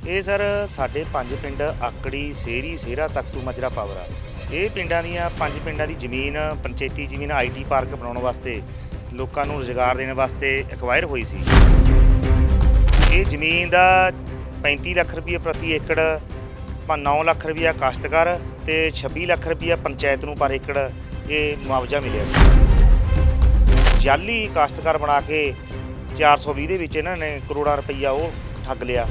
ਇਹ ਸਰ ਸਾਡੇ 5 ਪਿੰਡ ਆਕੜੀ ਸੇਰੀ ਸੇਰਾ ਤਖਤੂ ਮਜਰਾ ਪਾਵਰਾ ਇਹ ਪਿੰਡਾਂ ਦੀਆਂ 5 ਪਿੰਡਾਂ ਦੀ ਜ਼ਮੀਨ ਪੰਚਾਇਤੀ ਜ਼ਮੀਨ ਆਈਟੀ ਪਾਰਕ ਬਣਾਉਣ ਵਾਸਤੇ ਲੋਕਾਂ ਨੂੰ ਰੁਜ਼ਗਾਰ ਦੇਣ ਵਾਸਤੇ ਐਕਵਾਇਰ ਹੋਈ ਸੀ। ਇਹ ਜ਼ਮੀਨ ਦਾ 35 ਲੱਖ ਰੁਪਏ ਪ੍ਰਤੀ ਏਕੜ 9 ਲੱਖ ਰੁਪਇਆ ਕਾਸ਼ਤਕਾਰ ਤੇ 26 ਲੱਖ ਰੁਪਇਆ ਪੰਚਾਇਤ ਨੂੰ ਪਰ ਏਕੜ ਇਹ ਮੁਆਵਜ਼ਾ ਮਿਲਿਆ ਸੀ। ਜਾਲੀ ਕਾਸ਼ਤਕਾਰ ਬਣਾ ਕੇ 420 ਦੇ ਵਿੱਚ ਇਹਨਾਂ ਨੇ ਕਰੋੜਾਂ ਰੁਪਈਆ ਉਹ ਠੱਗ ਲਿਆ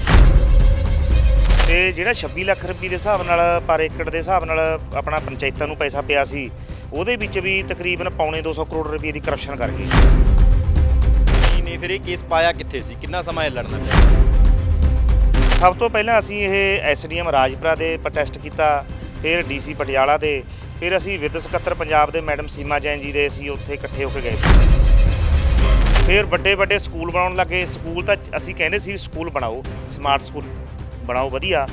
ਤੇ ਜਿਹੜਾ 26 ਲੱਖ ਰੁਪਏ ਦੇ ਹਿਸਾਬ ਨਾਲ ਪਰ ਏਕੜ ਦੇ ਹਿਸਾਬ ਨਾਲ ਆਪਣਾ ਪੰਚਾਇਤਾਂ ਨੂੰ ਪੈਸਾ ਪਿਆ ਸੀ ਉਹਦੇ ਵਿੱਚ ਵੀ ਤਕਰੀਬਨ ਪੌਣੇ 200 ਕਰੋੜ ਰੁਪਏ ਦੀ ਕਰਪਸ਼ਨ ਕਰ ਗਏ। ਨੇ ਫਿਰ ਇਹ ਕੇਸ ਪਾਇਆ ਕਿੱਥੇ ਸੀ, ਕਿੰਨਾ ਸਮਾਂ ਇਹ ਲੜਨਾ ਪਿਆ? ਸਭ ਤੋਂ ਪਹਿਲਾਂ ਅਸੀਂ ਇਹ ਐਸਡੀਐਮ ਰਾਜਪੁਰਾ ਦੇ ਪ੍ਰੋਟੈਸਟ ਕੀਤਾ, ਫਿਰ ਡੀਸੀ ਪਟਿਆਲਾ ਦੇ, ਫਿਰ ਅਸੀਂ ਵਿੱਤ ਸਕੱਤਰ ਪੰਜਾਬ ਦੇ ਮੈਡਮ ਸੀਮਾ ਜੈਨ ਜੀ ਦੇ ਅਸੀਂ ਉੱਥੇ ਇਕੱਠੇ ਹੋ ਕੇ ਗਏ ਸੀ। ਫਿਰ ਵੱਡੇ ਸਕੂਲ ਬਣਾਉਣ ਲੱਗੇ। ਸਕੂਲ ਤਾਂ ਅਸੀਂ ਕਹਿੰਦੇ ਸੀ ਵੀ ਸਕੂਲ ਬਣਾਓ, ਸਮਾਰਟ ਸਕੂਲ ਬਣਾਓ ਵਧੀਆ।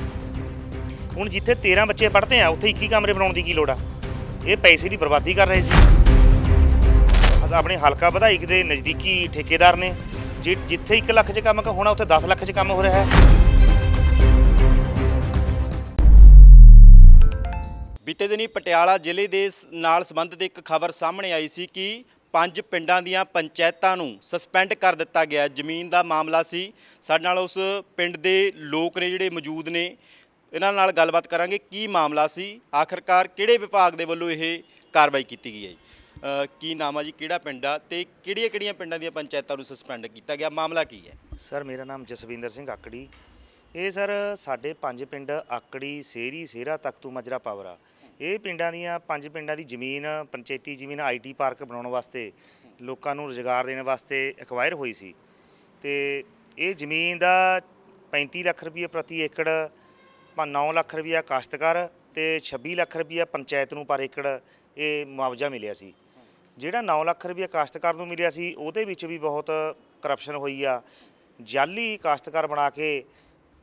ਹੁਣ ਜਿੱਥੇ 13 ਬੱਚੇ ਪੜ੍ਹਦੇ ਆ ਉੱਥੇ 21 ਕਮਰੇ ਬਣਾਉਣ ਦੀ ਕੀ ਲੋੜ ਆ? ਇਹ ਪੈਸੇ ਦੀ ਬਰਬਾਦੀ ਕਰ ਰਹੇ ਸੀ। ਆਪਣੇ ਹਲਕਾ ਵਿਧਾਇਕ ਦੇ ਨਜ਼ਦੀਕੀ ਠੇਕੇਦਾਰ ਨੇ ਜਿੱਥੇ 1 ਲੱਖ 'ਚ ਕੰਮ ਹੋਣਾ ਉੱਥੇ 10 ਲੱਖ 'ਚ ਕੰਮ ਹੋ ਰਿਹਾ ਹੈ। ਬੀਤੇ ਦਿਨੀ ਪਟਿਆਲਾ ਜ਼ਿਲ੍ਹੇ ਦੇ ਨਾਲ ਸੰਬੰਧਿਤ ਇੱਕ ਖਬਰ ਸਾਹਮਣੇ ਆਈ ਸੀ ਕਿ 5 ਪਿੰਡਾਂ ਦੀਆਂ ਪੰਚਾਇਤਾਂ ਨੂੰ ਸਸਪੈਂਡ ਕਰ ਦਿੱਤਾ ਗਿਆ। ਜ਼ਮੀਨ ਦਾ ਮਾਮਲਾ ਸੀ। ਸਾਡੇ ਨਾਲ ਉਸ ਪਿੰਡ ਦੇ ਲੋਕ ਨੇ ਜਿਹੜੇ ਮੌਜੂਦ ਨੇ, ਇਹਨਾਂ ਨਾਲ ਗੱਲਬਾਤ ਕਰਾਂਗੇ ਕੀ ਮਾਮਲਾ ਸੀ, ਆਖਰਕਾਰ ਕਿਹੜੇ ਵਿਭਾਗ ਦੇ ਵੱਲੋਂ ਇਹ ਕਾਰਵਾਈ ਕੀਤੀ ਗਈ ਹੈ ਜੀ। ਕੀ ਨਾਮ ਆ ਜੀ, ਕਿਹੜਾ ਪਿੰਡ ਆ ਤੇ ਕਿਹੜੀਆਂ ਪਿੰਡਾਂ ਦੀਆਂ ਪੰਚਾਇਤਾਂ ਨੂੰ ਸਸਪੈਂਡ ਕੀਤਾ ਗਿਆ, ਮਾਮਲਾ ਕੀ ਹੈ? ਸਰ ਮੇਰਾ ਨਾਮ ਜਸਵਿੰਦਰ ਸਿੰਘ ਆਕੜੀ। ਇਹ ਸਰ ਸਾਡੇ 5 ਪਿੰਡ ਆਕੜੀ ਸੇਰੀ ਸੇਰਾ ਤਖਤੂ ਮਜਰਾ ਪਾਵਰਾ ਇਹ ਪਿੰਡਾਂ ਦੀਆਂ 5 ਪਿੰਡਾਂ ਦੀ ਜ਼ਮੀਨ ਪੰਚਾਇਤੀ ਜ਼ਮੀਨ ਆਈਟੀ ਪਾਰਕ ਬਣਾਉਣ ਵਾਸਤੇ ਲੋਕਾਂ ਨੂੰ ਰੁਜ਼ਗਾਰ ਦੇਣ ਵਾਸਤੇ ਐਕਵਾਇਰ ਹੋਈ ਸੀ ਤੇ ਇਹ ਜ਼ਮੀਨ ਦਾ 35 ਲੱਖ ਰੁਪਏ ਪ੍ਰਤੀ ਏਕੜ 9 ਲੱਖ ਰੁਪਇਆ ਕਾਸ਼ਤਕਾਰ ਤੇ 26 ਲੱਖ ਰੁਪਇਆ ਪੰਚਾਇਤ ਨੂੰ ਪਰ ਏਕੜ ਇਹ ਮੁਆਵਜ਼ਾ ਮਿਲਿਆ ਸੀ। ਜਿਹੜਾ 9 ਲੱਖ ਰੁਪਇਆ ਕਾਸ਼ਤਕਾਰ ਨੂੰ ਮਿਲਿਆ ਸੀ ਉਹਦੇ ਵਿੱਚ ਵੀ ਬਹੁਤ ਕਰਪਸ਼ਨ ਹੋਈ ਆ। ਜਾਲੀ ਕਾਸ਼ਤਕਾਰ ਬਣਾ ਕੇ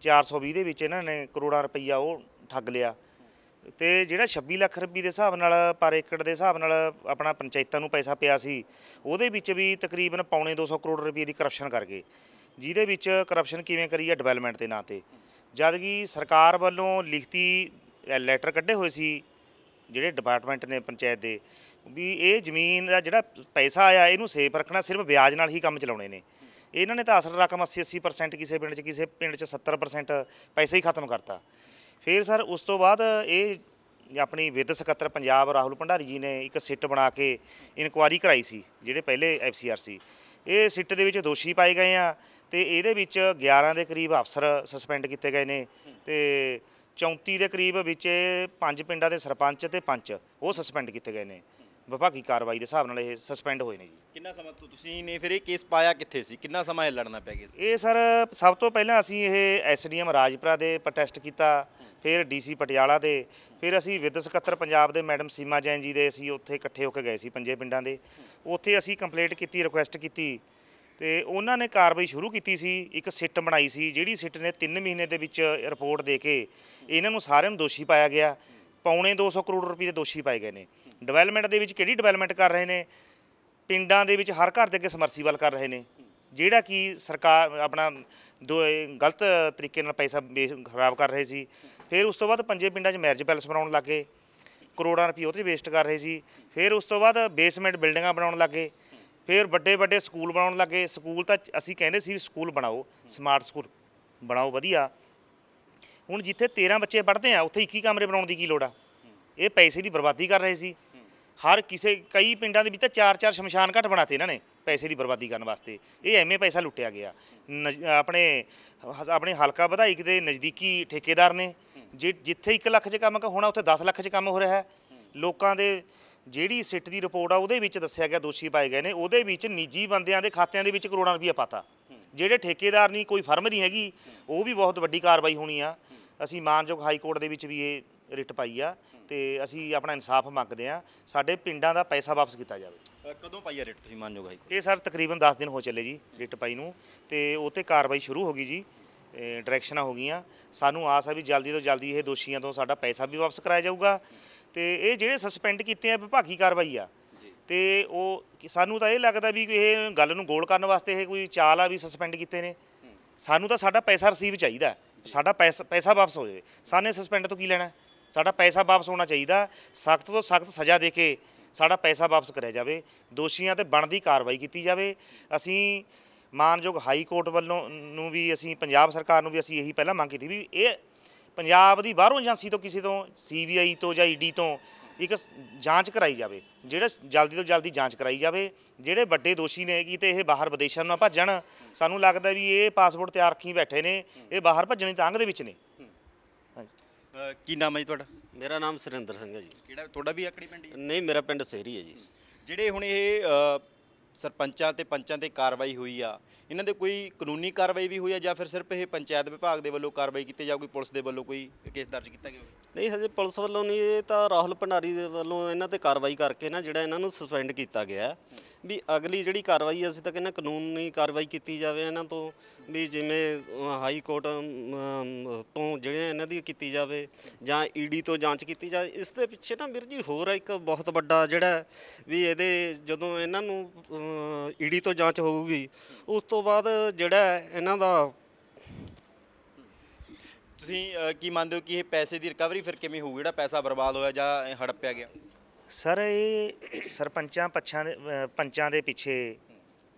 420 ਦੇ ਵਿੱਚ ਇਹਨਾਂ ਨੇ ਕਰੋੜਾਂ ਰੁਪਈਆ ਉਹ ਠੱਗ ਲਿਆ ਤੇ ਜਿਹੜਾ 26 ਲੱਖ ਰੁਪਏ ਦੇ ਹਿਸਾਬ ਨਾਲ ਪਰ ਏਕੜ ਦੇ ਹਿਸਾਬ ਨਾਲ ਆਪਣਾ ਪੰਚਾਇਤਾਂ ਨੂੰ ਪੈਸਾ ਪਿਆ ਸੀ ਉਹਦੇ ਵਿੱਚ ਵੀ ਤਕਰੀਬਨ ਪੌਣੇ 200 ਕਰੋੜ ਰੁਪਏ ਦੀ ਕਰਪਸ਼ਨ ਕਰ ਗਏ। ਜਿਹਦੇ ਵਿੱਚ ਕਰਪਸ਼ਨ ਕਿਵੇਂ ਕਰੀ ਆ? ਡਿਵੈਲਪਮੈਂਟ ਦੇ ਨਾਂ 'ਤੇ, ਜਦ ਕਿ ਸਰਕਾਰ ਵੱਲੋਂ ਲਿਖਤੀ ਲੈਟਰ ਕੱਢੇ ਹੋਏ ਸੀ ਜਿਹੜੇ ਡਿਪਾਰਟਮੈਂਟ ਨੇ ਪੰਚਾਇਤ ਦੇ ਵੀ ਇਹ ਜ਼ਮੀਨ ਦਾ ਜਿਹੜਾ ਪੈਸਾ ਆਇਆ ਇਹਨੂੰ ਸੇਫ ਰੱਖਣਾ, ਸਿਰਫ ਵਿਆਜ ਨਾਲ ਹੀ ਕੰਮ ਚਲਾਉਣੇ ਨੇ। ਇਹਨਾਂ ਨੇ ਤਾਂ ਅਸਲ ਰਕਮ 80% ਕਿਸੇ ਪਿੰਡ 'ਚ 70% ਪੈਸਾ ਹੀ ਖਤਮ ਕਰਤਾ। ਫਿਰ ਸਰ ਉਸ ਤੋਂ ਬਾਅਦ ਇਹ ਆਪਣੀ ਵਿੱਤ ਸਕੱਤਰ ਪੰਜਾਬ ਰਾਹੁਲ ਭੰਡਾਰੀ ਜੀ ਨੇ ਇੱਕ ਸਿੱਟ ਬਣਾ ਕੇ ਇਨਕੁਆਇਰੀ ਕਰਾਈ ਸੀ। ਜਿਹੜੇ ਪਹਿਲੇ FCR ਸੀ ਇਹ ਸਿੱਟ ਦੇ ਵਿੱਚ ਦੋਸ਼ੀ ਪਾਏ ਗਏ ਆ ਤੇ ਇਹਦੇ ਵਿੱਚ 11 ਦੇ ਕਰੀਬ ਅਫਸਰ ਸਸਪੈਂਡ ਕੀਤੇ ਗਏ ਨੇ ਤੇ 34 ਦੇ ਕਰੀਬ ਵਿੱਚ 5 ਪਿੰਡਾਂ ਦੇ ਸਰਪੰਚ ਤੇ ਪੰਚ ਉਹ ਸਸਪੈਂਡ ਕੀਤੇ ਗਏ ਨੇ। ਵਿਭਾਗੀ ਕਾਰਵਾਈ ਦੇ ਹਿਸਾਬ ਨਾਲ ਇਹ ਸਸਪੈਂਡ ਹੋਏ ਨੇ ਜੀ। ਕਿੰਨਾ ਸਮਾਂ ਤੋਂ ਤੁਸੀਂ ਨੇ ਫਿਰ ਇਹ ਕੇਸ ਪਾਇਆ ਕਿੱਥੇ ਸੀ, ਕਿੰਨਾ ਸਮਾਂ ਇਹ ਲੜਨਾ ਪਿਆ ਗਿਆ ਸੀ? ਇਹ ਸਰ ਸਭ ਤੋਂ ਪਹਿਲਾਂ ਅਸੀਂ ਇਹ ਐਸਡੀਐਮ ਰਾਜਪੁਰਾ ਦੇ ਪ੍ਰੋਟੈਸਟ ਕੀਤਾ, ਫਿਰ ਡੀਸੀ ਪਟਿਆਲਾ ਦੇ, ਫਿਰ ਅਸੀਂ ਵਿੱਤ ਸਕੱਤਰ ਪੰਜਾਬ ਦੇ ਮੈਡਮ ਸੀਮਾ ਜੈਨ ਜੀ ਦੇ ਅਸੀਂ ਉੱਥੇ ਇਕੱਠੇ ਹੋ ਕੇ ਗਏ ਸੀ 5 ਪਿੰਡਾਂ ਦੇ। ਉੱਥੇ ਅਸੀਂ ਕੰਪਲੇਂਟ ਕੀਤੀ, ਰਿਕੁਐਸਟ ਕੀਤੀ ਤੇ ਉਹਨਾਂ ਨੇ ਕਾਰਵਾਈ ਸ਼ੁਰੂ ਕੀਤੀ ਸੀ। ਇੱਕ ਸਿੱਟ ਬਣਾਈ ਸੀ ਜਿਹੜੀ ਸਿੱਟ ਨੇ 3 ਮਹੀਨੇ ਦੇ ਵਿੱਚ ਰਿਪੋਰਟ ਦੇ ਕੇ ਇਹਨਾਂ ਨੂੰ ਸਾਰਿਆਂ ਨੂੰ ਦੋਸ਼ੀ ਪਾਇਆ ਗਿਆ। ਪੌਣੇ 200 ਕਰੋੜ ਰੁਪਏ ਦੇ ਦੋਸ਼ੀ ਪਾਏ ਗਏ ਨੇ। ਡਿਵੈਲਪਮੈਂਟ ਦੇ ਵਿੱਚ ਕਿਹੜੀ ਡਿਵੈਲਪਮੈਂਟ ਕਰ ਰਹੇ ਨੇ? ਪਿੰਡਾਂ ਦੇ ਵਿੱਚ ਹਰ ਘਰ ਦੇ ਅੱਗੇ ਸਮਰਸੀਬਲ ਕਰ ਰਹੇ ਨੇ, ਜਿਹੜਾ ਕਿ ਸਰਕਾਰ ਆਪਣਾ ਗਲਤ ਤਰੀਕੇ ਨਾਲ ਪੈਸਾ ਖਰਾਬ ਕਰ ਰਹੇ ਸੀ। ਫਿਰ ਉਸ ਤੋਂ ਬਾਅਦ 5 ਪਿੰਡਾਂ 'ਚ ਮੈਰਿਜ ਪੈਲਸ ਬਣਾਉਣ ਲੱਗੇ, ਕਰੋੜਾਂ ਰੁਪਏ ਉਹ 'ਤੇ ਵੇਸਟ ਕਰ ਰਹੇ ਸੀ। ਫਿਰ ਉਸ ਤੋਂ ਬਾਅਦ ਬੇਸਮੈਂਟ ਬਿਲਡਿੰਗਾਂ ਬਣਾਉਣ ਲੱਗੇ, ਫਿਰ ਵੱਡੇ ਸਕੂਲ ਬਣਾਉਣ ਲੱਗੇ। ਸਕੂਲ ਤਾਂ ਅਸੀਂ ਕਹਿੰਦੇ ਸੀ ਵੀ ਸਕੂਲ ਬਣਾਓ, ਸਮਾਰਟ ਸਕੂਲ ਬਣਾਓ ਵਧੀਆ। ਹੁਣ ਜਿੱਥੇ 13 ਬੱਚੇ ਪੜ੍ਹਦੇ ਆ ਉੱਥੇ 21 ਕਮਰੇ ਬਣਾਉਣ ਦੀ ਕੀ ਲੋੜ ਆ? ਇਹ ਪੈਸੇ ਦੀ ਬਰਬਾਦੀ ਕਰ ਰਹੇ ਸੀ। ਕਈ ਪਿੰਡਾਂ ਦੇ ਵਿੱਚ ਤਾਂ 4 ਸ਼ਮਸ਼ਾਨ ਘਾਟ ਬਣਾਤੇ ਇਹਨਾਂ ਨੇ ਪੈਸੇ ਦੀ ਬਰਬਾਦੀ ਕਰਨ ਵਾਸਤੇ। ਇਹ ਐਵੇਂ ਪੈਸਾ ਲੁੱਟਿਆ ਗਿਆ। ਆਪਣੇ ਹਲਕਾ ਵਿਧਾਇਕ ਦੇ ਨਜ਼ਦੀਕੀ ਠੇਕੇਦਾਰ ਨੇ ਜਿੱਥੇ 1 ਲੱਖ 'ਚ ਕੰਮ ਹੋਣਾ ਉੱਥੇ 10 ਲੱਖ 'ਚ ਕੰਮ ਹੋ ਰਿਹਾ ਹੈ। ਲੋਕਾਂ ਦੇ ਜਿਹੜੀ ਸਿੱਟ ਦੀ ਰਿਪੋਰਟ ਆ ਉਹਦੇ ਵਿੱਚ ਦੱਸਿਆ ਗਿਆ ਦੋਸ਼ੀ ਪਾਏ ਗਏ ਨੇ, ਉਹਦੇ ਵਿੱਚ ਨਿੱਜੀ ਬੰਦਿਆਂ ਦੇ ਖਾਤਿਆਂ ਦੇ ਵਿੱਚ ਕਰੋੜਾਂ ਰੁਪਈਆ ਪਾਤਾ। ਜਿਹੜੇ ਠੇਕੇਦਾਰ ਨਹੀਂ, ਕੋਈ ਫਰਮ ਨਹੀਂ ਹੈਗੀ, ਉਹ ਵੀ ਬਹੁਤ ਵੱਡੀ ਕਾਰਵਾਈ ਹੋਣੀ ਆ। ਅਸੀਂ ਮਾਨਯੋਗ ਹਾਈ ਕੋਰਟ ਦੇ ਵਿੱਚ ਵੀ ਇਹ ਰਿਟ ਪਾਈ ਆ ਤੇ ਅਸੀਂ ਆਪਣਾ ਇਨਸਾਫ ਮੰਗਦੇ ਆ। ਸਾਡੇ ਪਿੰਡਾਂ ਦਾ ਪੈਸਾ ਵਾਪਸ ਕੀਤਾ ਜਾਵੇ। ਕਦੋਂ ਪਾਈ ਆ ਰਿਟ ਤੁਸੀਂ ਮਾਨਯੋਗ ਹਾਈ ਕੋਰਟ? ਇਹ ਸਰ ਤਕਰੀਬਨ 10 ਦਿਨ ਹੋ ਚੱਲੇ ਜੀ ਰਿਟ ਪਾਈ ਨੂੰ ਤੇ ਉਹ 'ਤੇ ਕਾਰਵਾਈ ਸ਼ੁਰੂ ਹੋ ਗਈ ਜੀ। ਡਾਇਰੈਕਸ਼ਨਾਂ ਹੋ ਗਈਆਂ। ਸਾਨੂੰ ਆਸ ਆ ਵੀ ਜਲਦੀ ਤੋਂ ਜਲਦੀ ਇਹ ਦੋਸ਼ੀਆਂ ਤੋਂ ਸਾਡਾ ਪੈਸਾ ਵੀ ਵਾਪਸ ਕਰਾਇਆ ਜਾਊਗਾ ਤੇ ਇਹ ਜਿਹੜੇ ਸਸਪੈਂਡ ਕੀਤੇ ਆ ਵਿਭਾਗੀ ਕਾਰਵਾਈ ਆ ਤੇ ਉਹ ਸਾਨੂੰ ਤਾਂ ਇਹ ਲੱਗਦਾ ਵੀ ਇਹ ਗੱਲ ਨੂੰ ਗੋਲ ਕਰਨ ਵਾਸਤੇ ਇਹ ਕੋਈ ਚਾਲ ਆ ਵੀ ਸਸਪੈਂਡ ਕੀਤੇ ਨੇ। ਸਾਨੂੰ ਤਾਂ ਸਾਡਾ ਪੈਸਾ ਰਿਸੀਵ ਚਾਹੀਦਾ। ਸਾਡਾ ਪੈਸਾ ਵਾਪਸ ਹੋ ਜਾਵੇ। ਸਾਨੇ ਸਸਪੈਂਡ ਤੋਂ ਕੀ ਲੈਣਾ? ਸਾਡਾ ਪੈਸਾ ਵਾਪਸ ਹੋਣਾ ਚਾਹੀਦਾ। ਸਖਤ ਤੋਂ ਸਖਤ ਸਜ਼ਾ ਦੇ ਕੇ ਸਾਡਾ ਪੈਸਾ ਵਾਪਸ ਕਰਿਆ ਜਾਵੇ। ਦੋਸ਼ੀਆਂ ਤੇ ਬਣਦੀ ਕਾਰਵਾਈ ਕੀਤੀ ਜਾਵੇ। ਅਸੀਂ ਮਾਨਯੋਗ ਹਾਈ ਕੋਰਟ ਵੱਲੋਂ ਨੂੰ ਵੀ, ਅਸੀਂ ਪੰਜਾਬ ਸਰਕਾਰ ਨੂੰ ਵੀ ਅਸੀਂ ਇਹੀ ਪਹਿਲਾਂ ਮੰਗ ਕੀਤੀ ਵੀ ਇਹ ਪੰਜਾਬ ਦੀ ਬਾਹਰੋਂ ਏਜੰਸੀ ਤੋਂ, ਕਿਸੇ ਤੋਂ, CBI ਤੋਂ ਜਾਂ ED ਤੋਂ ਇੱਕ ਜਾਂਚ ਕਰਾਈ ਜਾਵੇ। ਜਿਹੜਾ ਜਲਦੀ ਤੋਂ ਜਲਦੀ ਜਾਂਚ ਕਰਾਈ ਜਾਵੇ। ਜਿਹੜੇ ਵੱਡੇ ਦੋਸ਼ੀ ਨੇ ਕਿ ਤੇ ਇਹ ਬਾਹਰ ਵਿਦੇਸ਼ਾਂ ਨੂੰ ਨਾ ਭੱਜਣ। ਸਾਨੂੰ ਲੱਗਦਾ ਵੀ ਇਹ ਪਾਸਪੋਰਟ ਤਿਆਰ ਰੱਖੀ ਬੈਠੇ ਨੇ, ਇਹ ਬਾਹਰ ਭੱਜਣ ਦੀ ਤਾਂਘ ਦੇ ਵਿੱਚ ਨੇ। ਹਾਂਜੀ। ਕੀ ਨਾਮ ਹੈ ਜੀ ਤੁਹਾਡਾ? ਮੇਰਾ ਨਾਮ ਸੁਰਿੰਦਰ ਸਿੰਘ ਹੈ ਜੀ। ਕਿਹੜਾ ਤੁਹਾਡਾ ਵੀ ਆਕੜੀ ਪਿੰਡ ਹੀ? ਨਹੀਂ, ਮੇਰਾ ਪਿੰਡ ਸੇਰੀ ਹੈ ਜੀ। ਜਿਹੜੇ ਹੁਣ ਇਹ ਸਰਪੰਚਾਂ ਤੇ ਪੰਚਾਂ ਤੇ ਕਾਰਵਾਈ ਹੋਈ ਆ, ਇਹਨਾਂ ਦੇ ਕੋਈ ਕਾਨੂੰਨੀ ਕਾਰਵਾਈ ਵੀ ਹੋਈ ਆ ਜਾਂ ਫਿਰ ਸਿਰਫ ਇਹ ਪੰਚਾਇਤ ਵਿਭਾਗ ਦੇ ਵੱਲੋਂ ਕਾਰਵਾਈ ਕੀਤੀ ਜਾਂ ਕੋਈ ਪੁਲਿਸ ਦੇ ਵੱਲੋਂ ਕੋਈ ਕੇਸ ਦਰਜ ਕੀਤਾ ਗਿਆ? ਨਹੀਂ, ਹਜੇ ਪੁਲਿਸ ਵੱਲੋਂ ਨਹੀਂ, ਇਹ ਤਾਂ ਰਾਹੁਲ ਭੰਡਾਰੀ ਦੇ ਵੱਲੋਂ ਇਹਨਾਂ ਤੇ ਕਾਰਵਾਈ ਕਰਕੇ ਨਾ ਜਿਹੜਾ ਇਹਨਾਂ ਨੂੰ ਸਸਪੈਂਡ ਕੀਤਾ ਗਿਆ ਵੀ ਅਗਲੀ ਜਿਹੜੀ ਕਾਰਵਾਈ ਅਸੀਂ ਤਾਂ ਕਹਿੰਦੇ ਕਾਨੂੰਨੀ ਕਾਰਵਾਈ ਕੀਤੀ ਜਾਵੇ ਇਹਨਾਂ ਤੋਂ, ਵੀ ਜਿਵੇਂ ਹਾਈ ਕੋਰਟ ਤੋਂ ਜਿਹੜੇ ਇਹਨਾਂ ਦੀ ਕੀਤੀ ਜਾਵੇ ਜਾਂ ED ਤੋਂ ਜਾਂਚ ਕੀਤੀ ਜਾਵੇ। ਇਸ ਦੇ ਪਿੱਛੇ ਨਾ ਵੀਰ ਜੀ ਹੋਰ ਇੱਕ ਬਹੁਤ ਵੱਡਾ ਜਿਹੜਾ ਵੀ ਇਹਦੇ ਜਦੋਂ ਇਹਨਾਂ ਨੂੰ ED ਤੋਂ ਜਾਂਚ ਹੋਊਗੀ ਉਸ ਤੋਂ ਬਾਅਦ ਜਿਹੜਾ ਇਹਨਾਂ ਦਾ ਤੁਸੀਂ ਕੀ ਮੰਨਦੇ ਹੋ ਕਿ ਇਹ ਪੈਸੇ ਦੀ ਰਿਕਵਰੀ ਫਿਰ ਕਿਵੇਂ ਹੋਊ, ਜਿਹੜਾ ਪੈਸਾ ਬਰਬਾਦ ਹੋਇਆ ਜਾਂ ਹੜੱਪਿਆ ਗਿਆ? ਸਰ ਇਹ ਸਰਪੰਚਾਂ ਪੰਚਾਂ ਦੇ ਪਿੱਛੇ,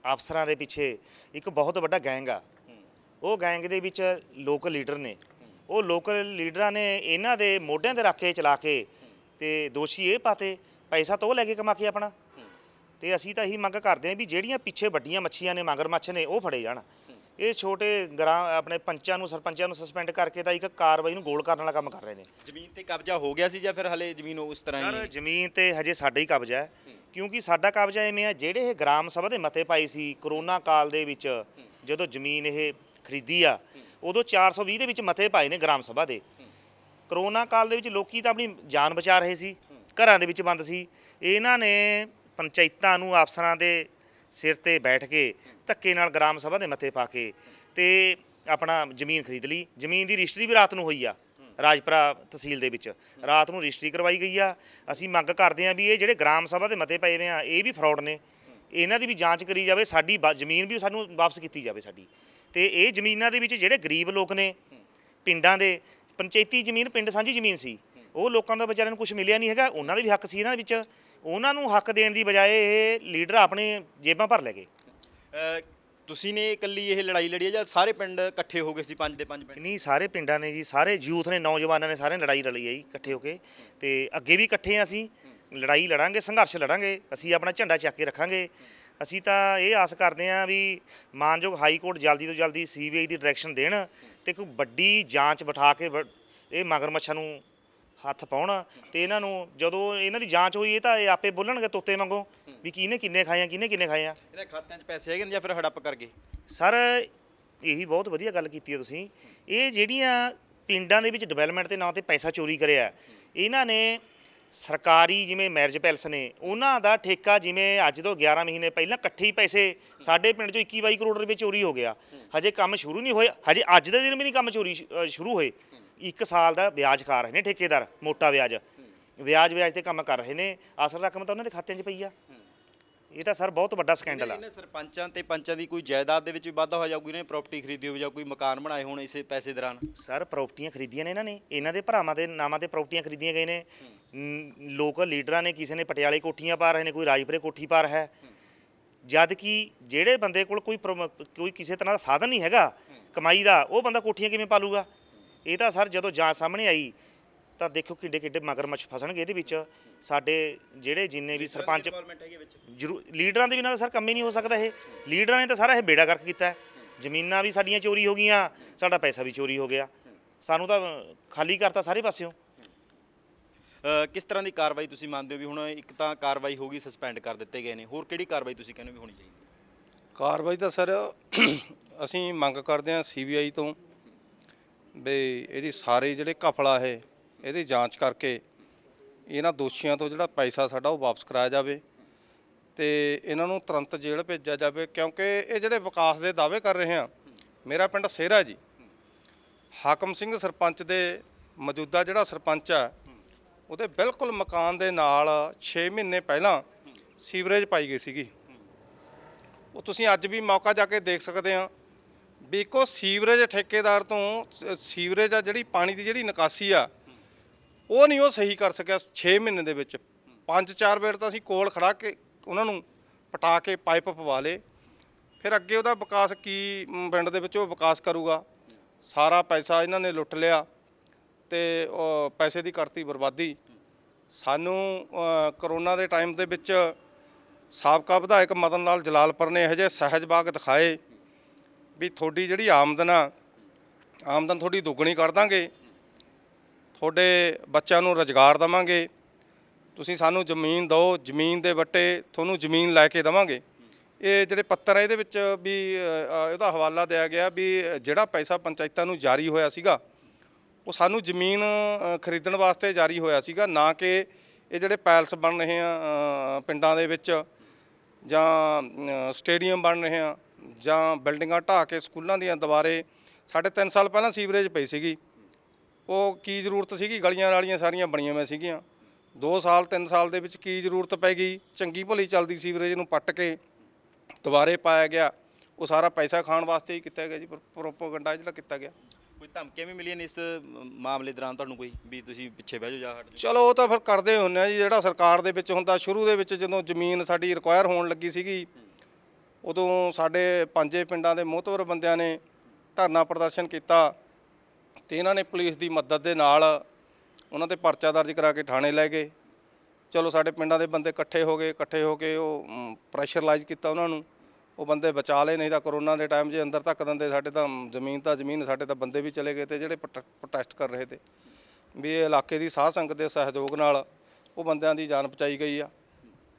ਅਫਸਰਾਂ ਦੇ ਪਿੱਛੇ ਇੱਕ ਬਹੁਤ ਵੱਡਾ ਗੈਂਗ ਆ। ਉਹ ਗੈਂਗ ਦੇ ਵਿੱਚ ਲੋਕਲ ਲੀਡਰ ਨੇ। ਉਹ ਲੋਕਲ ਲੀਡਰਾਂ ਨੇ ਇਹਨਾਂ ਦੇ ਮੋਢਿਆਂ 'ਤੇ ਰੱਖ ਕੇ ਚਲਾ ਕੇ ਤੇ ਦੋਸ਼ੀ ਇਹ ਪਾਤੇ, ਪੈਸਾ ਤਾਂ ਉਹ ਲੈ ਕੇ ਕਮਾ ਕੇ ਆਪਣਾ। ਤੇ ਅਸੀਂ ਤਾਂ ਇਹੀ ਮੰਗ ਕਰਦੇ ਹਾਂ ਵੀ ਜਿਹੜੀਆਂ ਪਿੱਛੇ ਵੱਡੀਆਂ ਮੱਛੀਆਂ ਨੇ, ਮਗਰਮੱਛ ਨੇ, ਉਹ ਫੜੇ ਜਾਣ। ਇਹ ਛੋਟੇ ਆਪਣੇ ਪੰਚਾਂ ਨੂੰ, ਸਰਪੰਚਾਂ ਨੂੰ ਸਸਪੈਂਡ ਕਰਕੇ ਤਾਂ ਇੱਕ ਕਾਰਵਾਈ ਨੂੰ ਗੋਲ ਕਰਨ ਵਾਲਾ ਕੰਮ ਕਰ ਰਹੇ ਨੇ। ਜ਼ਮੀਨ ਤੇ ਕਬਜ਼ਾ ਹੋ ਗਿਆ ਸੀ ਜਾਂ ਫਿਰ ਹਲੇ ਜ਼ਮੀਨ ਉਸ ਤਰ੍ਹਾਂ ਸਰ ਹੀ? ਜ਼ਮੀਨ ਤੇ ਹਜੇ ਸਾਡਾ ਹੀ ਕਬਜ਼ਾ ਹੈ, ਕਿਉਂਕਿ ਸਾਡਾ ਕਬਜ਼ਾ ਐਵੇਂ ਆ, ਜਿਹੜੇ ਇਹ ਗ੍ਰਾਮ ਸਭਾ ਦੇ ਮਤੇ ਪਾਈ ਸੀ ਕਰੋਨਾ ਕਾਲ ਦੇ ਵਿੱਚ, ਜਦੋਂ ਜ਼ਮੀਨ ਇਹ ਖਰੀਦੀ ਆ ਉਦੋਂ 420 ਦੇ ਵਿੱਚ ਮਤੇ ਪਾਏ ਨੇ ਗ੍ਰਾਮ ਸਭਾ ਦੇ। ਕਰੋਨਾ ਕਾਲ ਦੇ ਵਿੱਚ ਲੋਕੀ ਤਾਂ ਆਪਣੀ ਜਾਨ ਬਚਾ ਰਹੇ ਸੀ, ਘਰਾਂ ਦੇ ਵਿੱਚ ਬੰਦ ਸੀ। ਇਹਨਾਂ ਨੇ ਪੰਚਾਇਤਾਂ ਨੂੰ ਅਫਸਰਾਂ ਦੇ ਸਿਰ ਤੇ ਬੈਠ ਕੇ ਧੱਕੇ ਨਾਲ ਗ੍ਰਾਮ ਸਭਾ ਦੇ ਮਤੇ ਪਾ ਕੇ ਤੇ ਆਪਣਾ ਜ਼ਮੀਨ ਖਰੀਦ ਲਈ। ਜ਼ਮੀਨ ਦੀ ਰਜਿਸਟਰੀ ਵੀ ਰਾਤ ਨੂੰ ਹੋਈ ਆ, ਰਾਜਪੁਰਾ ਤਹਿਸੀਲ ਦੇ ਵਿੱਚ ਰਾਤ ਨੂੰ ਰਜਿਸਟਰੀ ਕਰਵਾਈ ਗਈ ਆ। ਅਸੀਂ ਮੰਗ ਕਰਦੇ ਹਾਂ ਵੀ ਇਹ ਜਿਹੜੇ ਗ੍ਰਾਮ ਸਭਾ ਦੇ ਮਤੇ ਪਏ ਹੋਏ ਆ ਇਹ ਵੀ ਫਰਾਡ ਨੇ, ਇਹਨਾਂ ਦੀ ਵੀ ਜਾਂਚ ਕਰੀ ਜਾਵੇ। ਸਾਡੀ ਜ਼ਮੀਨ ਵੀ ਸਾਨੂੰ ਵਾਪਸ ਕੀਤੀ ਜਾਵੇ ਸਾਡੀ। ਤੇ ਇਹ ਜ਼ਮੀਨਾਂ ਦੇ ਵਿੱਚ ਜਿਹੜੇ ਗਰੀਬ ਲੋਕ ਨੇ ਪਿੰਡਾਂ ਦੇ, ਪੰਚਾਇਤੀ ਜ਼ਮੀਨ ਪਿੰਡ ਸਾਂਝੀ ਜ਼ਮੀਨ ਸੀ, ਉਹ ਲੋਕਾਂ ਦਾ ਵਿਚਾਰਿਆਂ ਨੂੰ ਕੁਝ ਮਿਲਿਆ ਨਹੀਂ ਹੈਗਾ। ਉਹਨਾਂ ਦੇ ਵੀ ਹੱਕ ਸੀ ਇਹਨਾਂ ਵਿੱਚ, ਉਹਨਾਂ ਨੂੰ ਹੱਕ ਦੇਣ ਦੀ ਬਜਾਏ ਇਹ ਲੀਡਰ ਆਪਣੇ ਜੇਬਾਂ ਭਰ ਲੈ ਗਏ। ਤੁਸੀਂ ਨੇ ਇਕੱਲੀ ਇਹ ਲੜਾਈ ਲੜੀ ਹੈ ਜਾਂ ਸਾਰੇ ਪਿੰਡ ਇਕੱਠੇ ਹੋ ਗਏ ਸੀ? ਪੰਜ ਦੇ ਪੰਜ ਪਿੰਡ? ਨਹੀਂ, ਸਾਰੇ ਪਿੰਡਾਂ ਨੇ ਜੀ, ਸਾਰੇ ਯੂਥ ਨੇ, ਨੌਜਵਾਨਾਂ ਨੇ, ਸਾਰਿਆਂ ਨੇ ਲੜਾਈ ਲੜੀ ਹੈ ਜੀ ਇਕੱਠੇ ਹੋ ਕੇ। ਤੇ ਅੱਗੇ ਵੀ ਇਕੱਠੇ ਹਾਂ, ਅਸੀਂ ਲੜਾਈ ਲੜਾਂਗੇ, ਸੰਘਰਸ਼ ਲੜਾਂਗੇ, ਅਸੀਂ ਆਪਣਾ ਝੰਡਾ ਚੱਕ ਕੇ ਰੱਖਾਂਗੇ। ਅਸੀਂ ਤਾਂ ਇਹ ਆਸ ਕਰਦੇ ਹਾਂ ਵੀ ਮਾਨਯੋਗ ਹਾਈ ਕੋਰਟ ਜਲਦੀ ਤੋਂ ਜਲਦੀ CBI ਦੀ ਡਾਇਰੈਕਸ਼ਨ ਦੇਣ ਤੇ ਕੋਈ ਵੱਡੀ ਜਾਂਚ ਬਿਠਾ ਕੇ ਇਹ ਮਗਰਮੱਛਾਂ ਨੂੰ ਹੱਥ ਪਾਉਣ। ਤੇ ਇਹਨਾਂ ਨੂੰ ਜਦੋਂ ਇਹਨਾਂ ਦੀ ਜਾਂਚ ਹੋਈ ਇਹ ਤਾਂ ਇਹ ਆਪੇ ਬੋਲਣਗੇ ਤੋਤੇ ਵਾਂਗੂ ਵੀ ਕਿਹਨੇ ਕਿੰਨੇ ਖਾਏ ਆ, ਕਿਹਨੇ ਕਿੰਨੇ ਖਾਏ ਆ। ਇਹਨਾਂ ਖਾਤਿਆਂ 'ਚ ਪੈਸੇ ਹੈਗੇ ਨੇ ਜਾਂ ਫਿਰ ਹੜੱਪ ਕਰ ਗਏ? ਸਰ ਇਹੀ ਬਹੁਤ ਵਧੀਆ ਗੱਲ ਕੀਤੀ ਹੈ ਤੁਸੀਂ। ਇਹ ਜਿਹੜੀਆਂ ਪਿੰਡਾਂ ਦੇ ਵਿੱਚ ਡਿਵੈਲਪਮੈਂਟ ਦੇ ਨਾਂ ਤੇ ਪੈਸਾ ਚੋਰੀ ਕਰਿਆ, ਇਹਨਾਂ ਨੇ ਸਰਕਾਰੀ ਜਿਵੇਂ ਮੈਰਿਜ ਪੈਲਸ ਨੇ ਉਹਨਾਂ ਦਾ ਠੇਕਾ, ਜਿਵੇਂ ਅੱਜ ਤੋਂ 11 ਮਹੀਨੇ ਪਹਿਲਾਂ ਇਕੱਠੇ ਹੀ ਪੈਸੇ ਸਾਡੇ ਪਿੰਡ 'ਚੋਂ 21-22 ਕਰੋੜ ਰੁਪਏ ਚੋਰੀ ਹੋ ਗਿਆ। ਹਜੇ ਕੰਮ ਸ਼ੁਰੂ ਨਹੀਂ ਹੋਇਆ, ਹਜੇ ਅੱਜ ਦੇ ਦਿਨ ਵੀ ਨਹੀਂ ਕੰਮ ਚੋਰੀ ਸ਼ੁਰੂ ਹੋਏ। 1 ਸਾਲ ਦਾ ਵਿਆਜ ਖਾ ਰਹੇ ਨੇ ਠੇਕੇਦਾਰ, ਮੋਟਾ ਵਿਆਜ ਤੇ ਕੰਮ ਕਰ ਰਹੇ ਨੇ। ਅਸਲ ਰਕਮ ਤਾਂ ਉਹਨਾਂ ਦੇ ਖਾਤਿਆਂ 'ਚ ਪਈ ਆ। ਇਹ ਤਾਂ ਸਰ ਬਹੁਤ ਵੱਡਾ ਸਕੈਂਡਲ ਆ। ਇਹਨਾਂ ਸਰਪੰਚਾਂ ਤੇ ਪੰਚਾਂ ਦੀ ਕੋਈ ਜਾਇਦਾਦ ਦੇ ਵਿੱਚ ਵੀ ਵਾਧਾ ਹੋ ਜਾਊਗੀ? ਇਹਨਾਂ ਨੇ ਪ੍ਰਾਪਰਟੀ ਖਰੀਦੀ ਹੋਵੇ ਜਾਂ ਕੋਈ ਮਕਾਨ ਬਣਾਏ ਹੋਣ ਇਸੇ ਪੈਸੇ ਦੌਰਾਨ? ਸਰ ਪ੍ਰਾਪਰਟੀਆਂ ਖਰੀਦੀਆਂ ਨੇ ਇਹਨਾਂ ਨੇ, ਇਹਨਾਂ ਦੇ ਭਰਾਵਾਂ ਦੇ ਨਾਮਾਂ ਤੇ ਪ੍ਰਾਪਰਟੀਆਂ ਖਰੀਦੀਆਂ ਗਏ ਨੇ। ਲੋਕਲ ਲੀਡਰਾਂ ਨੇ, ਕਿਸੇ ਨੇ ਪਟਿਆਲੇ ਕੋਠੀਆਂ ਪਾ ਰਹੇ ਨੇ, ਕੋਈ ਰਾਜਪੁਰੇ ਕੋਠੀ ਪਾ ਰਿਹਾ ਹੈ। ਜਦ ਕਿ ਜਿਹੜੇ ਬੰਦੇ ਕੋਲ ਕੋਈ ਕਿਸੇ ਤਰ੍ਹਾਂ ਦਾ ਸਾਧਨ ਨਹੀਂ ਹੈਗਾ ਕਮਾਈ ਦਾ, ਉਹ ਬੰਦਾ ਕੋਠੀਆਂ ਕਿਵੇਂ ਪਾਲੂਗਾ? ਇਹ ਤਾਂ ਸਰ ਜਦੋਂ ਜਾਂਚ ਸਾਹਮਣੇ ਆਈ ਤਾਂ ਦੇਖੋ ਕਿੱਡੇ ਕਿੱਡੇ ਮਗਰਮੱਛ ਫਸਣਗੇ ਇਹਦੇ ਵਿੱਚ। ਸਾਡੇ ਜਿਹੜੇ ਜਿੰਨੇ ਵੀ ਸਰਪੰਚ ਜ਼ਰੂਰ, ਲੀਡਰਾਂ ਦੇ ਬਿਨਾਂ ਤਾਂ ਸਰ ਕੰਮ ਹੀ ਨਹੀਂ ਹੋ ਸਕਦਾ। ਇਹ ਲੀਡਰਾਂ ਨੇ ਤਾਂ ਸਾਰਾ ਇਹ ਬੇੜਾ ਗਰਕ ਕੀਤਾ। ਜ਼ਮੀਨਾਂ ਵੀ ਸਾਡੀਆਂ ਚੋਰੀ ਹੋ ਗਈਆਂ, ਸਾਡਾ ਪੈਸਾ ਵੀ ਚੋਰੀ ਹੋ ਗਿਆ, ਸਾਨੂੰ ਤਾਂ ਖਾਲੀ ਕਰਤਾ ਸਾਰੇ ਪਾਸਿਓਂ। ਕਿਸ ਤਰ੍ਹਾਂ ਦੀ ਕਾਰਵਾਈ ਤੁਸੀਂ ਮੰਨਦੇ ਹੋ ਵੀ ਹੁਣ ਇੱਕ ਤਾਂ ਕਾਰਵਾਈ ਹੋ ਗਈ, ਸਸਪੈਂਡ ਕਰ ਦਿੱਤੇ ਗਏ ਨੇ, ਹੋਰ ਕਿਹੜੀ ਕਾਰਵਾਈ ਤੁਸੀਂ ਕਹਿੰਦੇ ਵੀ ਹੋਣੀ ਚਾਹੀਦੀ? ਕਾਰਵਾਈ ਤਾਂ ਸਰ ਅਸੀਂ ਮੰਗ ਕਰਦੇ ਹਾਂ CBI ਤੋਂ ਵੀ ਇਹਦੀ ਸਾਰੇ ਜਿਹੜੇ ਘਪਲਾ ਹੈ ਇਹਦੀ ਜਾਂਚ ਕਰਕੇ ਇਹਨਾਂ ਦੋਸ਼ੀਆਂ ਤੋਂ ਜਿਹੜਾ ਪੈਸਾ ਸਾਡਾ ਉਹ ਵਾਪਸ ਕਰਾਇਆ ਜਾਵੇ ਤੇ ਇਹਨਾਂ ਨੂੰ ਤੁਰੰਤ ਜੇਲ੍ਹ ਭੇਜਿਆ ਜਾਵੇ। ਕਿਉਂਕਿ ਇਹ ਜਿਹੜੇ ਵਿਕਾਸ ਦੇ ਦਾਅਵੇ ਕਰ ਰਹੇ ਆ, ਮੇਰਾ ਪਿੰਡ ਸੇਰਾ ਜੀ, ਹਾਕਮ ਸਿੰਘ ਸਰਪੰਚ ਦੇ ਮੌਜੂਦਾ ਜਿਹੜਾ ਸਰਪੰਚ ਆ ਉਹਦੇ ਬਿਲਕੁਲ ਮਕਾਨ ਦੇ ਨਾਲ 6 ਮਹੀਨੇ ਪਹਿਲਾਂ ਸੀਵਰੇਜ ਪਾਈ ਗਈ ਸੀਗੀ। ਉਹ ਤੁਸੀਂ ਅੱਜ ਵੀ ਮੌਕਾ ਜਾ ਕੇ ਦੇਖ ਸਕਦੇ ਆ ਵੀ ਇੱਕੋ ਸੀਵਰੇਜ ਠੇਕੇਦਾਰ ਤੋਂ ਸੀਵਰੇਜ ਆ ਜਿਹੜੀ ਪਾਣੀ ਦੀ ਜਿਹੜੀ ਨਿਕਾਸੀ ਆ ਉਹ ਨਹੀਂ ਉਹ ਸਹੀ ਕਰ ਸਕਿਆ 6 ਮਹੀਨੇ ਦੇ ਵਿੱਚ। 5-4 ਵੇਰ ਤਾਂ ਅਸੀਂ ਕੋਲ ਖੜਾ ਕੇ ਉਹਨਾਂ ਨੂੰ ਪਟਾ ਕੇ ਪਾਈਪ ਪਵਾ ਲਏ। ਫਿਰ ਅੱਗੇ ਉਹਦਾ ਵਿਕਾਸ ਕੀ ਪਿੰਡ ਦੇ ਵਿੱਚ ਉਹ ਵਿਕਾਸ ਕਰੂਗਾ। ਸਾਰਾ ਪੈਸਾ ਇਹਨਾਂ ਨੇ ਲੁੱਟ ਲਿਆ ਤੇ ਉਹ ਪੈਸੇ ਦੀ ਕਰਤੀ ਬਰਬਾਦੀ। ਸਾਨੂੰ ਕਰੋਨਾ ਦੇ ਟਾਈਮ ਦੇ ਵਿੱਚ ਸਾਬਕਾ ਵਿਧਾਇਕ ਮਦਨ ਲਾਲ ਜਲਾਲਪੁਰ ਨੇ ਇਹੋ ਜਿਹੇ ਸਹਿਜ ਬਾਗ ਦਿਖਾਏ ਵੀ ਤੁਹਾਡੀ ਜਿਹੜੀ ਆਮਦਨ ਤੁਹਾਡੀ ਦੁੱਗਣੀ ਕਰ ਦਾਂਗੇ, ਤੁਹਾਡੇ ਬੱਚਿਆਂ ਨੂੰ ਰੁਜ਼ਗਾਰ ਦੇਵਾਂਗੇ, ਤੁਸੀਂ ਸਾਨੂੰ ਜ਼ਮੀਨ ਦਿਓ, ਜ਼ਮੀਨ ਦੇ ਵੱਟੇ ਤੁਹਾਨੂੰ ਜ਼ਮੀਨ ਲੈ ਕੇ ਦੇਵਾਂਗੇ। ਇਹ ਜਿਹੜੇ ਪੱਤਰ ਆ ਇਹਦੇ ਵਿੱਚ ਵੀ ਇਹਦਾ ਹਵਾਲਾ ਦਿਆ ਗਿਆ ਵੀ ਜਿਹੜਾ ਪੈਸਾ ਪੰਚਾਇਤਾਂ ਨੂੰ ਜਾਰੀ ਹੋਇਆ ਸੀਗਾ ਉਹ ਸਾਨੂੰ ਜ਼ਮੀਨ ਖਰੀਦਣ ਵਾਸਤੇ ਜਾਰੀ ਹੋਇਆ ਸੀਗਾ, ਨਾ ਕਿ ਇਹ ਜਿਹੜੇ ਪੈਲਸ ਬਣ ਰਹੇ ਆ ਪਿੰਡਾਂ ਦੇ ਵਿੱਚ ਜਾਂ ਸਟੇਡੀਅਮ ਬਣ ਰਹੇ ਆ ਜਾਂ ਬਿਲਡਿੰਗਾਂ ਢਾਹ ਕੇ ਸਕੂਲਾਂ ਦੀਆਂ ਦੁਬਾਰੇ। ਸਾਡੇ 3 ਸਾਲ ਪਹਿਲਾਂ ਸੀਵਰੇਜ ਪਈ ਸੀਗੀ, ਉਹ ਕੀ ਜ਼ਰੂਰਤ ਸੀਗੀ, ਗਲੀਆਂ ਨਾਲੀਆਂ ਸਾਰੀਆਂ ਬਣੀਆਂ ਹੋਈਆਂ ਸੀਗੀਆਂ। 2 ਸਾਲ 3 ਸਾਲ ਦੇ ਵਿੱਚ ਕੀ ਜ਼ਰੂਰਤ ਪੈ ਗਈ, ਚੰਗੀ ਭਲੀ ਚੱਲਦੀ ਸੀਵਰੇਜ ਨੂੰ ਪੱਟ ਕੇ ਦੁਬਾਰੇ ਪਾਇਆ ਗਿਆ। ਉਹ ਸਾਰਾ ਪੈਸਾ ਖਾਣ ਵਾਸਤੇ ਹੀ ਕੀਤਾ ਗਿਆ ਜੀ, ਪ੍ਰੋਪੋਗੰਡਾ ਜਿਹੜਾ ਕੀਤਾ ਗਿਆ। ਕੋਈ ਧਮਕੀਆਂ ਵੀ ਮਿਲੀਆਂ ਨੇ ਇਸ ਮਾਮਲੇ ਦੌਰਾਨ ਤੁਹਾਨੂੰ ਕੋਈ ਵੀ ਤੁਸੀਂ ਪਿੱਛੇ ਬਹਿ ਜਾਓ ਜਾਂ ਹਟ ਜਾਓ? ਚਲੋ ਉਹ ਤਾਂ ਫਿਰ ਕਰਦੇ ਹੁੰਦੇ ਆ ਜੀ, ਜਿਹੜਾ ਸਰਕਾਰ ਦੇ ਵਿੱਚ ਹੁੰਦਾ। ਸ਼ੁਰੂ ਦੇ ਵਿੱਚ ਜਦੋਂ ਜ਼ਮੀਨ ਸਾਡੀ ਰਿਕੁਆਇਰ ਹੋਣ ਲੱਗੀ ਸੀਗੀ ਉਦੋਂ ਸਾਡੇ 5 ਪਿੰਡਾਂ ਦੇ ਮੋਹਤਵਰ ਬੰਦਿਆਂ ਨੇ ਧਰਨਾ ਪ੍ਰਦਰਸ਼ਨ ਕੀਤਾ ਤੇ ਇਹਨਾਂ ਨੇ ਪੁਲਿਸ ਦੀ ਮਦਦ ਦੇ ਨਾਲ ਉਹਨਾਂ ਤੇ ਪਰਚਾ ਦਰਜ ਕਰਾ ਕੇ ਥਾਣੇ ਲੈ ਗਏ। ਚਲੋ ਸਾਡੇ ਪਿੰਡਾਂ ਦੇ ਬੰਦੇ ਇਕੱਠੇ ਹੋ ਕੇ ਉਹ ਪ੍ਰੈਸ਼ਰਲਾਈਜ਼ ਕੀਤਾ ਉਹਨਾਂ ਨੂੰ, ਉਹ ਬੰਦੇ ਬਚਾ ਲਏ। ਨਹੀਂ ਤਾਂ ਕਰੋਨਾ ਦੇ ਟਾਈਮ ਜੇ ਅੰਦਰ ਧੱਕ ਦਿੰਦੇ ਸਾਡੇ ਤਾਂ ਜ਼ਮੀਨ ਸਾਡੇ ਤਾਂ ਬੰਦੇ ਵੀ ਚਲੇ ਗਏ ਤੇ ਜਿਹੜੇ ਪ੍ਰੋਟੈਸਟ ਕਰ ਰਹੇ ਤੇ ਵੀ ਇਹ ਇਲਾਕੇ ਦੀ ਸਾਧ ਸੰਗਤ ਦੇ ਸਹਿਯੋਗ ਨਾਲ ਉਹ ਬੰਦਿਆਂ ਦੀ ਜਾਨ ਬਚਾਈ ਗਈ ਆ।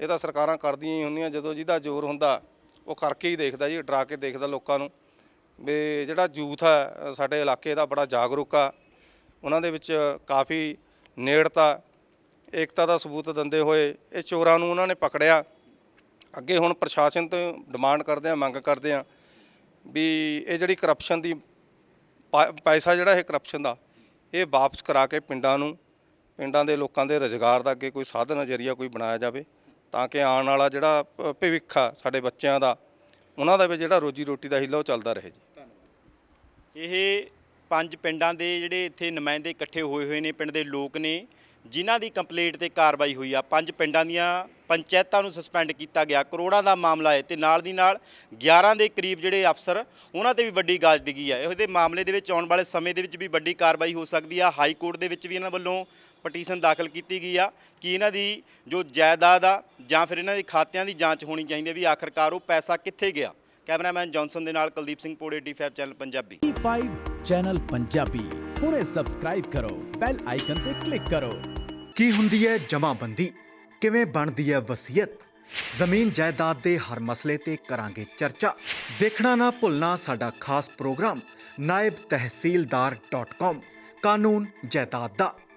ਇਹ ਤਾਂ ਸਰਕਾਰਾਂ ਕਰਦੀਆਂ ਹੀ ਹੁੰਦੀਆਂ, ਜਦੋਂ ਜਿਹਦਾ ਜ਼ੋਰ ਹੁੰਦਾ ਉਹ ਕਰਕੇ ਹੀ ਦੇਖਦਾ ਜੀ, ਡਰਾ ਕੇ ਦੇਖਦਾ ਲੋਕਾਂ ਨੂੰ। ਵੀ ਜਿਹੜਾ ਯੂਥ ਹੈ ਸਾਡੇ ਇਲਾਕੇ ਦਾ ਬੜਾ ਜਾਗਰੂਕ ਆ, ਉਹਨਾਂ ਦੇ ਵਿੱਚ ਕਾਫੀ ਨੇੜਤਾ ਏਕਤਾ ਦਾ ਸਬੂਤ ਦਿੰਦੇ ਹੋਏ ਇਹ ਚੋਰਾਂ ਨੂੰ ਉਹਨਾਂ ਨੇ ਪਕੜਿਆ। ਅੱਗੇ ਹੁਣ ਪ੍ਰਸ਼ਾਸਨ ਤੋਂ ਡਿਮਾਂਡ ਕਰਦੇ ਆ, ਮੰਗ ਕਰਦੇ ਆ ਵੀ ਇਹ ਜਿਹੜੀ ਕਰਪਸ਼ਨ ਦੀ ਪੈਸਾ ਜਿਹੜਾ ਇਹ ਕਰਪਸ਼ਨ ਦਾ ਇਹ ਵਾਪਸ ਕਰਾ ਕੇ ਪਿੰਡਾਂ ਦੇ ਲੋਕਾਂ ਦੇ ਰੁਜ਼ਗਾਰ ਦਾ ਅੱਗੇ ਕੋਈ ਸਾਧਨ ਜ਼ਰੀਆ ਕੋਈ ਬਣਾਇਆ ਜਾਵੇ, ਤਾਂ ਕਿ ਆਉਣ ਵਾਲਾ ਜਿਹੜਾ ਭਵਿੱਖ ਆ ਸਾਡੇ ਬੱਚਿਆਂ ਦਾ ਉਹਨਾਂ ਦਾ ਵੀ ਜਿਹੜਾ ਰੋਜੀ ਰੋਟੀ ਦਾ ਹੀਲਾ ਉਹ ਚੱਲਦਾ ਰਹੇ ਜੀ। ਇਹ 5 ਪਿੰਡਾਂ ਦੇ ਜਿਹੜੇ ਇੱਥੇ ਨੁਮਾਇੰਦੇ ਇਕੱਠੇ ਹੋਏ ਨੇ, ਪਿੰਡ ਦੇ ਲੋਕ ਨੇ ਜਿਨ੍ਹਾਂ ਦੀ ਕੰਪਲੇਂਟ ਤੇ ਕਾਰਵਾਈ ਹੋਈ ਆ। 5 ਪਿੰਡਾਂ ਦੀਆਂ ਪੰਚਾਇਤਾਂ ਨੂੰ ਸਸਪੈਂਡ ਕੀਤਾ ਗਿਆ, ਕਰੋੜਾਂ ਦਾ ਮਾਮਲਾ ਹੈ ਤੇ ਨਾਲ ਦੀ ਨਾਲ 11 ਦੇ ਕਰੀਬ ਜਿਹੜੇ ਅਫਸਰ ਉਹਨਾਂ ਤੇ ਵੀ ਵੱਡੀ ਗਾਜ ਡਿੱਗੀ ਆ। ਇਹਦੇ ਮਾਮਲੇ ਦੇ ਵਿੱਚ ਆਉਣ ਵਾਲੇ ਸਮੇਂ ਦੇ ਵਿੱਚ ਵੀ ਵੱਡੀ ਕਾਰਵਾਈ ਹੋ ਸਕਦੀ ਆ। ਹਾਈ ਕੋਰਟ ਦੇ ਵਿੱਚ ਵੀ ਇਹਨਾਂ ਵੱਲੋਂ ਪਟੀਸ਼ਨ ਦਾਖਲ ਕੀਤੀ ਗਈ ਆ ਕਿ ਇਹਨਾਂ ਦੀ ਜੋ ਜਾਇਦਾਦ ਆ ਜਾਂ ਫਿਰ ਇਹਨਾਂ ਦੇ ਖਾਤਿਆਂ ਦੀ ਜਾਂਚ ਹੋਣੀ ਚਾਹੀਦੀ ਹੈ ਵੀ ਆਖਰਕਾਰ ਉਹ ਪੈਸਾ ਕਿੱਥੇ ਗਿਆ। ਕੈਮਰਾਮੈਨ ਜੌਨਸਨ ਦੇ ਨਾਲ Kuldeep Singh Pore, D5 channel Punjabi. D5 channel Punjabi ਹੁਣੇ ਸਬਸਕ੍ਰਾਈਬ ਕਰੋ, ਬੈਲ ਆਈਕਨ ਤੇ ਕਲਿੱਕ ਕਰੋ। ਕੀ ਹੁੰਦੀ ਹੈ ਜਮ੍ਹਾਂਬੰਦੀ, ਕਿਵੇਂ ਬਣਦੀ ਹੈ ਵਸੀਅਤ, ਜ਼ਮੀਨ ਜਾਇਦਾਦ ਦੇ ਹਰ ਮਸਲੇ ਤੇ ਕਰਾਂਗੇ ਚਰਚਾ। ਦੇਖਣਾ ਨਾ ਭੁੱਲਣਾ ਸਾਡਾ ਖਾਸ ਪ੍ਰੋਗਰਾਮ naibtehsildar.com ਕਾਨੂੰਨ ਜਾਇਦਾਦ ਦਾ।